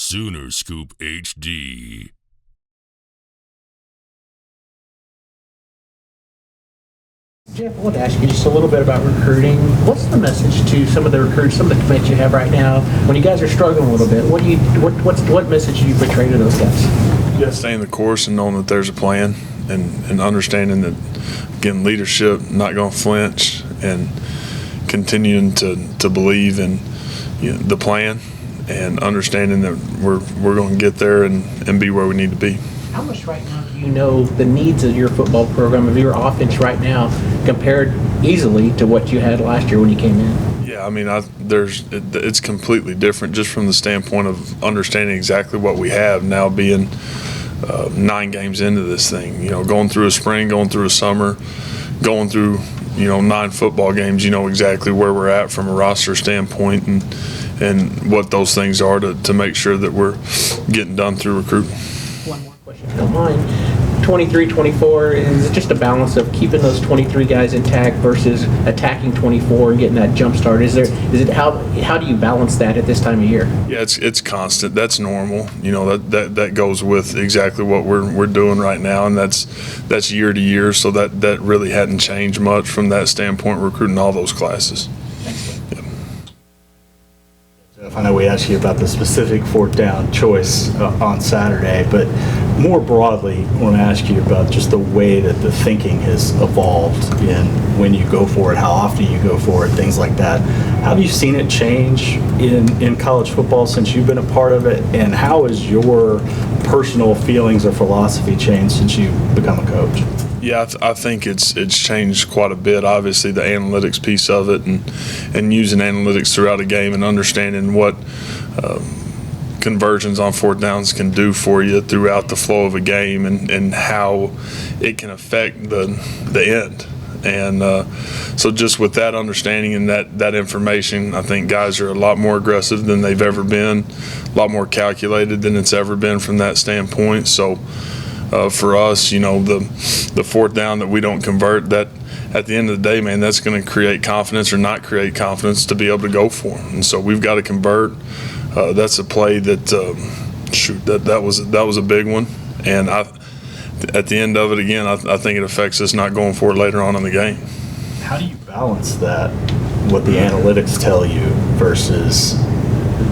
Sooner Scoop HD. Jeff, I want to ask you just a little bit about recruiting. What's the message to some of the recruits, some of the commits you have right now? When you guys are struggling a little bit, what message do you portray to those guys? Yeah, staying the course and knowing that there's a plan, and understanding that, again, leadership, not going to flinch, and continuing to believe in the plan, and understanding that we're going to get there and be where we need to be. How much right now do you know the needs of your football program, of your offense right now, compared easily to what you had last year when you came in? Yeah, I mean, it's completely different just from the standpoint of understanding exactly what we have now, being 9 games into this thing. Going through a spring, going through a summer, going through 9 football games. You know exactly where we're at from a roster standpoint and what those things are to make sure that we're getting done through recruiting. One more question, if you don't mind. 23, 24, is it just a balance of keeping those 23 guys intact versus attacking 24 and getting that jump start? How do you balance that at this time of year? Yeah, it's constant. That's normal. That goes with exactly what we're doing right now, and that's year to year. So that really hadn't changed much from that standpoint, recruiting all those classes. I know we asked you about the specific fourth down choice on Saturday, but more broadly, I want to ask you about just the way that the thinking has evolved in when you go for it, how often you go for it, things like that. How have you seen it change in college football since you've been a part of it, and how has your personal feelings or philosophy changed since you've become a coach? Yeah, I think it's changed quite a bit. Obviously, the analytics piece of it, and using analytics throughout a game and understanding what conversions on fourth downs can do for you throughout the flow of a game, and how it can affect the end. And so just with that understanding and that information, I think guys are a lot more aggressive than they've ever been, a lot more calculated than it's ever been from that standpoint. So for us, the fourth down that we don't convert, that at the end of the day, man, that's going to create confidence or not create confidence to be able to go for them. And so we've got to convert. That's a play that that was a big one. And at the end of it, again, I think it affects us not going for it later on in the game. How do you balance that, what the analytics tell you versus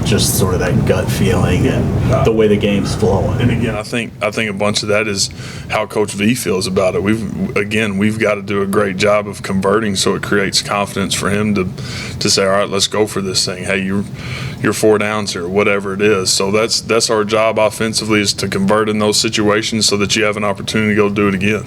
just sort of that gut feeling and the way the game's flowing? And again, I think a bunch of that is how Coach V feels about it. We've got to do a great job of converting, so it creates confidence for him to say, all right, let's go for this thing. Hey, you're 4 downs here, whatever it is. So that's our job offensively, is to convert in those situations so that you have an opportunity to go do it again.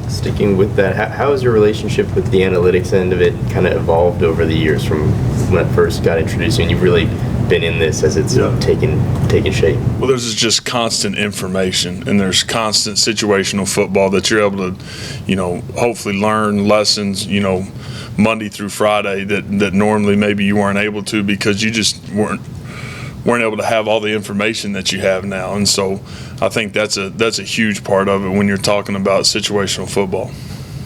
Sticking with that, how has your relationship with the analytics end of it kind of evolved over the years from when it first got introduced, and you've really been in this as it's taken shape? Well, there's just constant information, and there's constant situational football that you're able to, hopefully learn lessons, Monday through Friday that normally maybe you weren't able to because you just weren't able to have all the information that you have now. And so I think that's a huge part of it when you're talking about situational football.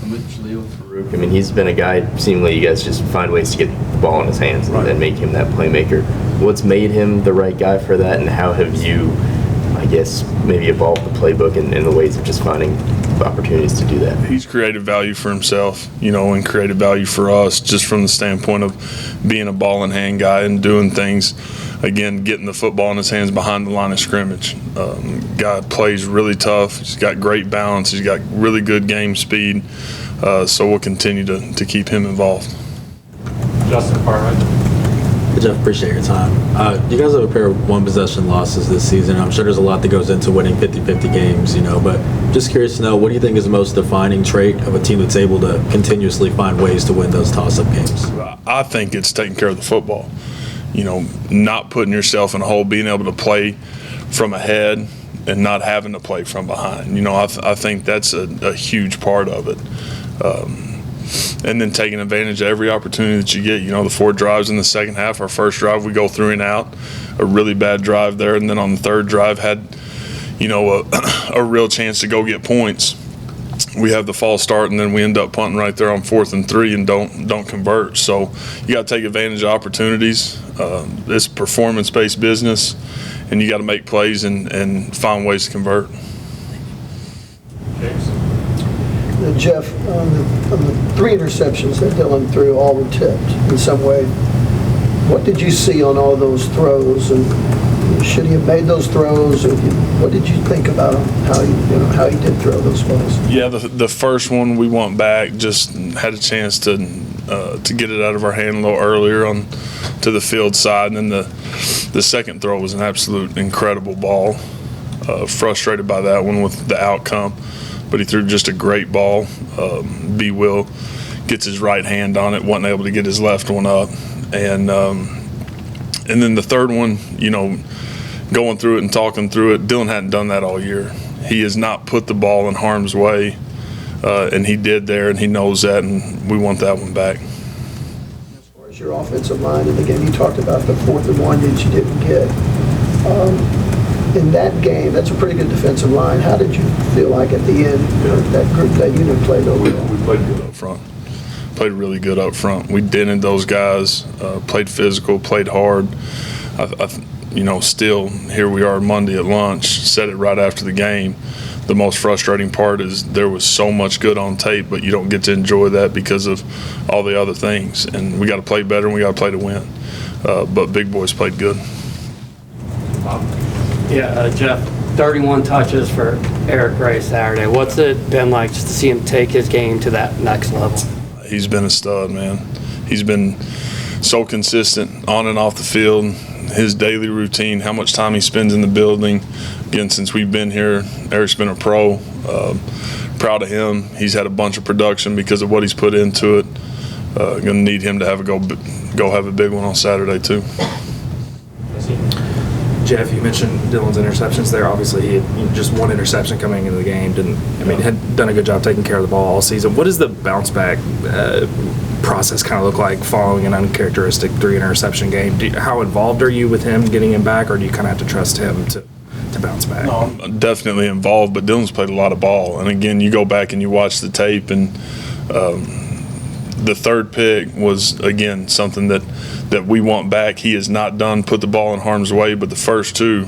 I mean, he's been a guy, seemingly you guys just find ways to get the ball in his hands and make him that playmaker. What's made him the right guy for that, and how have you, I guess, maybe evolved the playbook in the ways of just finding opportunities to do that? He's created value for himself, and created value for us, just from the standpoint of being a ball in hand guy and doing things, again, getting the football in his hands behind the line of scrimmage. Guy plays really tough. He's got great balance. He's got really good game speed. So we'll continue to keep him involved. Justin Parham. Jeff, appreciate your time. You guys have a pair of one-possession losses this season. I'm sure there's a lot that goes into winning 50-50 games, but just curious to know, what do you think is the most defining trait of a team that's able to continuously find ways to win those toss-up games? I think it's taking care of the football. Not putting yourself in a hole, being able to play from ahead and not having to play from behind. I think that's a huge part of it. And then taking advantage of every opportunity that you get. The 4 drives in the second half. Our first drive, we go 3 and out. A really bad drive there. And then on the third drive had, a real chance to go get points. we have the false start, and then we end up punting right there on 4th and 3 and don't convert. So you got to take advantage of opportunities. It's performance-based business, and you got to make plays and find ways to convert. Jeff, on the 3 interceptions that Dylan threw, all were tipped in some way. What did you see on all those throws, and should he have made those throws? Or what did you think about him, how he did throw those balls? Yeah, the first one we went back, just had a chance to get it out of our hand a little earlier on to the field side, and then the second throw was an absolute incredible ball. Frustrated by that one with the outcome, but he threw just a great ball. B. Will gets his right hand on it, wasn't able to get his left one up, and then the third one, going through it and talking through it, Dylan hadn't done that all year. He has not put the ball in harm's way, and he did there, and he knows that, and we want that one back. As far as your offensive line in the game, you talked about the 4th and 1 that you didn't get. In that game, that's a pretty good defensive line. How did you feel like at the end that group, that unit played overall? We played good up front. Played really good up front. We dented those guys, played physical, played hard. Still, here we are Monday at lunch, said it right after the game. The most frustrating part is there was so much good on tape, but you don't get to enjoy that because of all the other things. And we got to play better, and we got to play to win. But big boys played good. Yeah, Jeff, 31 touches for Eric Gray Saturday. What's it been like just to see him take his game to that next level? He's been a stud, man. He's been so consistent on and off the field. His daily routine, how much time he spends in the building. Again, since we've been here, Eric's been a pro. Proud of him. He's had a bunch of production because of what he's put into it. Going to need him to go have a big one on Saturday too. Jeff, you mentioned Dylan's interceptions there. Obviously, he had just one interception coming into the game. Had done a good job taking care of the ball all season. What does the bounce back process kind of look like following an uncharacteristic 3 interception game? How involved are you with him getting him back, or do you kind of have to trust him to bounce back? No, I'm definitely involved, but Dylan's played a lot of ball. And again, you go back and you watch the tape, and the third pick was, again, something that we want back. He has not put the ball in harm's way, but the first 2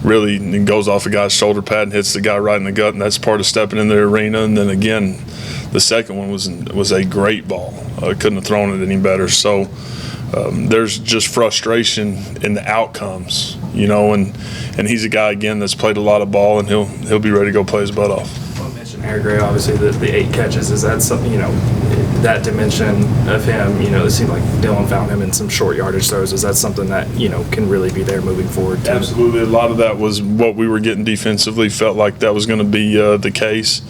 really, it goes off a guy's shoulder pad and hits the guy right in the gut, and that's part of stepping in the arena. And then again, the second one was a great ball. Couldn't have thrown it any better. So there's just frustration in the outcomes, and he's a guy, again, that's played a lot of ball, and he'll be ready to go play his butt off. Well, I mentioned Eric Gray, obviously, the 8 catches. Is that something, that dimension of him, it seemed like Dylan found him in some short yardage throws. Is that something that, can really be there moving forward too? Absolutely. A lot of that was what we were getting defensively. Felt like that was going to be the case.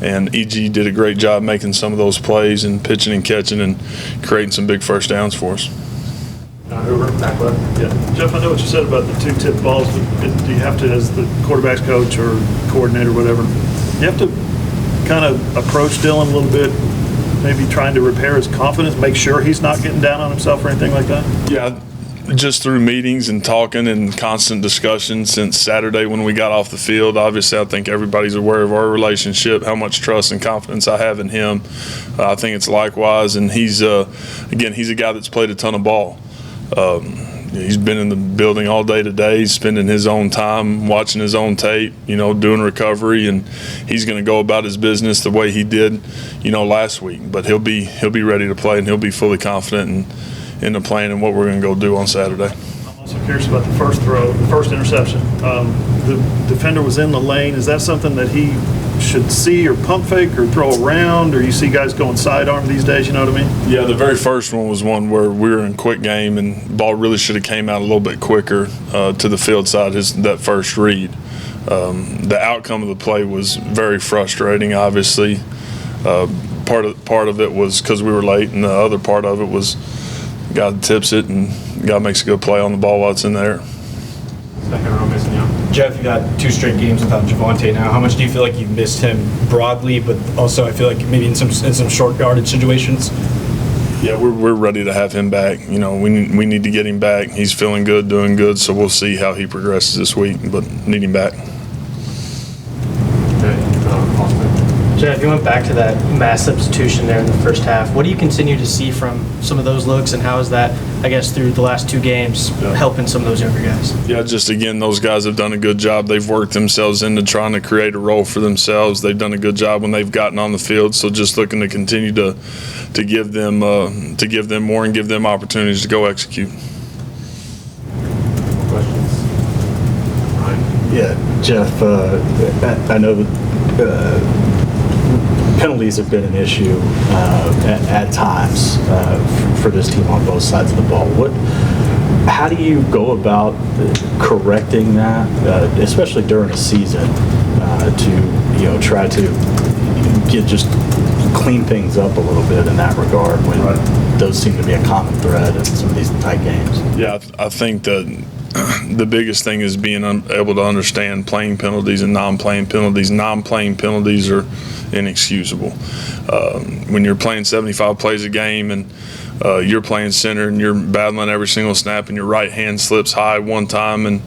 And EG did a great job making some of those plays and pitching and catching and creating some big first downs for us. Hoover, back left. Yeah. Jeff, I know what you said about the 2 tip balls, but do you have to, as the quarterback's coach or coordinator, whatever, you have to kind of approach Dylan a little bit, maybe trying to repair his confidence, make sure he's not getting down on himself or anything like that? Yeah, just through meetings and talking and constant discussion since Saturday when we got off the field. Obviously, I think everybody's aware of our relationship, how much trust and confidence I have in him. I think it's likewise, and he's a guy that's played a ton of ball. He's been in the building all day today. He's spending his own time watching his own tape, doing recovery, and he's going to go about his business the way he did, last week. But he'll be ready to play, and he'll be fully confident in the plan and what we're going to go do on Saturday. I'm also curious about the first interception. The defender was in the lane. Is that something that he should see or pump fake or throw around, or you see guys going sidearm these days, you know what I mean? Yeah, the very first one was one where we were in quick game and the ball really should have came out a little bit quicker to the field side, that first read. The outcome of the play was very frustrating, obviously. Part of it was because we were late, and the other part of it was guy tips it and guy makes a good play on the ball while it's in the air. Second row missing you. Jeff, you got 2 straight games without Javonte now. How much do you feel like you've missed him broadly, but also I feel like maybe in some short yardage situations? Yeah, we're ready to have him back. We need to get him back. He's feeling good, doing good, so we'll see how he progresses this week, but need him back. Okay, Austin. Jeff, you went back to that mass substitution there in the first half. What do you continue to see from some of those looks, and how is that, I guess, through the last 2 games, helping some of those younger guys? Yeah, just again, those guys have done a good job. They've worked themselves into trying to create a role for themselves. They've done a good job when they've gotten on the field. So just looking to continue to give them more and give them opportunities to go execute. Yeah, Jeff, I know that penalties have been an issue at times for this team on both sides of the ball. How do you go about correcting that, especially during a season, to try to just clean things up a little bit in that regard when those seem to be a common thread in some of these tight games? Yeah, I think that the biggest thing is being able to understand playing penalties and non-playing penalties. Non-playing penalties are inexcusable. When you're playing 75 plays a game and you're playing center and you're battling every single snap and your right hand slips high one time and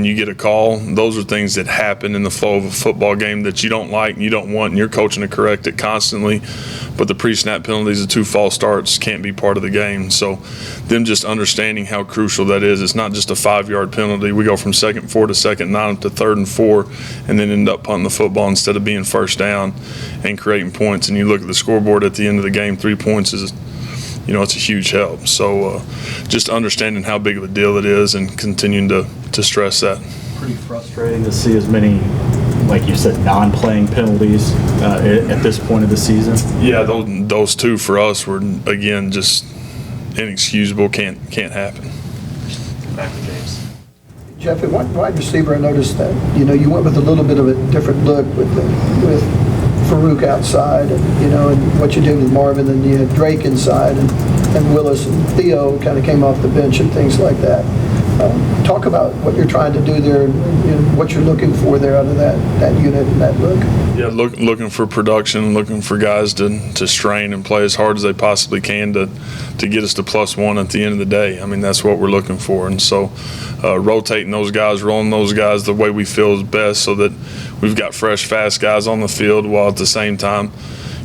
you get a call, those are things that happen in the flow of a football game that you don't like and you don't want, and you're coaching to correct it constantly. But the pre-snap penalties, the 2 false starts, can't be part of the game. So them just understanding how crucial that is. It's not just a 5-yard penalty. We go from 2nd and 4 to 2nd and 9 to 3rd and 4 and then end up punting the football instead of being first down and creating points. And you look at the scoreboard at the end of the game, 3 points is, it's a huge help. So just understanding how big of a deal it is and continuing to stress that. Pretty frustrating to see as many, like you said, non-playing penalties at this point of the season. Yeah, those 2 for us were, again, just inexcusable. Can't happen. Back to James. Jeff, at wide receiver, I noticed that, you went with a little bit of a different look with Farouk outside, and and what you did with Marvin, and you had Drake inside, and Willis and Theo kind of came off the bench and things like that. Talk about what you're trying to do there and what you're looking for there out of that unit and that look. Yeah, looking for production, looking for guys to strain and play as hard as they possibly can to get us to +1 at the end of the day. I mean, that's what we're looking for. And so rotating those guys, rolling those guys the way we feel is best so that we've got fresh, fast guys on the field while at the same time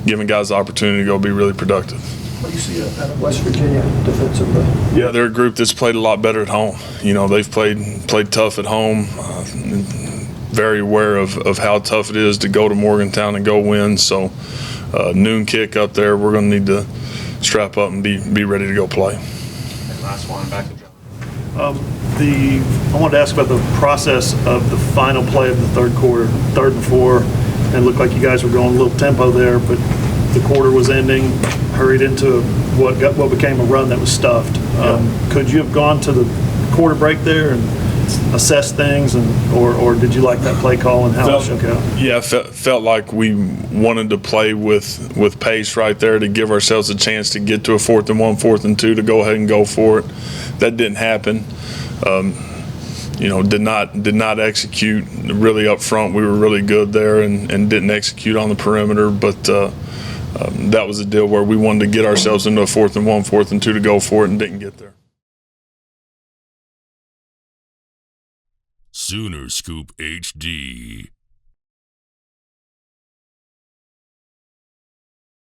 giving guys the opportunity to go be really productive. What do you see out of West Virginia defensively? Yeah, they're a group that's played a lot better at home. They've played tough at home. Very aware of how tough it is to go to Morgantown and go win. So noon kick up there, we're going to need to strap up and be ready to go play. And last one, back to John. I wanted to ask about the process of the final play of the 3rd quarter, 3rd and 4. And it looked like you guys were going a little tempo there, but the quarter was ending, hurried into what became a run that was stuffed. Could you have gone to the quarter break there and assessed things, or did you like that play call and how it shook out? Yeah, felt like we wanted to play with pace right there to give ourselves a chance to get to a 4th and 1, 4th and 2 to go ahead and go for it. That didn't happen. Did not execute really up front. We were really good there and didn't execute on the perimeter, but that was a deal where we wanted to get ourselves into a 4th and 1, 4th and 2 to go for it and didn't get there. Sooner Scoop HD.